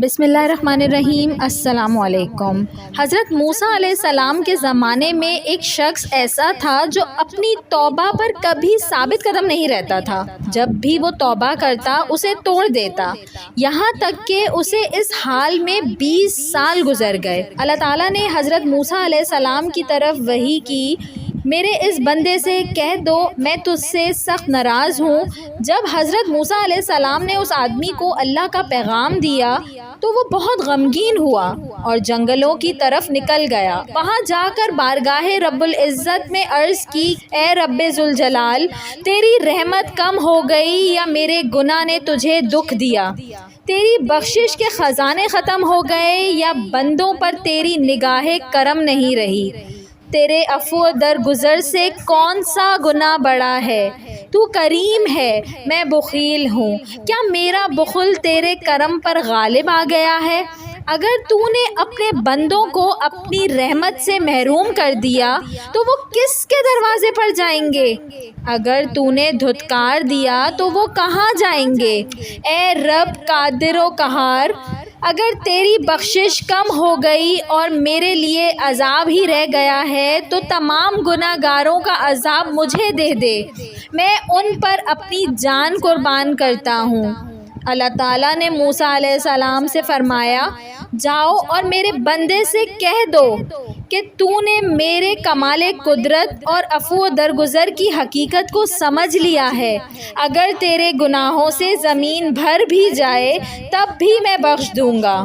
بسم اللہ الرحمن الرحیم۔ السلام علیکم۔ حضرت موسیٰ علیہ السلام کے زمانے میں ایک شخص ایسا تھا جو اپنی توبہ پر کبھی ثابت قدم نہیں رہتا تھا۔ جب بھی وہ توبہ کرتا اسے توڑ دیتا، یہاں تک کہ اسے اس حال میں 20 سال گزر گئے۔ اللہ تعالیٰ نے حضرت موسیٰ علیہ السلام کی طرف وحی کی، میرے اس بندے سے کہہ دو میں تجھ سے سخت ناراض ہوں۔ جب حضرت موسیٰ علیہ السلام نے اس آدمی کو اللہ کا پیغام دیا تو وہ بہت غمگین ہوا اور جنگلوں کی طرف نکل گیا۔ وہاں جا کر بارگاہ رب العزت میں عرض کی، اے رب ذوالجلال، تیری رحمت کم ہو گئی یا میرے گناہ نے تجھے دکھ دیا؟ تیری بخشش کے خزانے ختم ہو گئے یا بندوں پر تیری نگاہ کرم نہیں رہی؟ تیرے عفو درگزر سے کون سا گناہ بڑا ہے؟ تو کریم ہے، میں بخیل ہوں، کیا میرا بخل تیرے کرم پر غالب آ گیا ہے؟ اگر تو نے اپنے بندوں کو اپنی رحمت سے محروم کر دیا تو وہ کس کے دروازے پر جائیں گے؟ اگر تو نے دھتکار دیا تو وہ کہاں جائیں گے؟ اے رب قادر و قہار، اگر تیری بخشش کم ہو گئی اور میرے لیے عذاب ہی رہ گیا ہے تو تمام گناہ گاروں کا عذاب مجھے دے دے، میں ان پر اپنی جان قربان کرتا ہوں۔ اللہ تعالیٰ نے موسیٰ علیہ السلام سے فرمایا، جاؤ اور میرے بندے سے کہہ دو کہ تو نے میرے کمال قدرت اور عفو و درگزر کی حقیقت کو سمجھ لیا ہے۔ اگر تیرے گناہوں سے زمین بھر بھی جائے تب بھی میں بخش دوں گا۔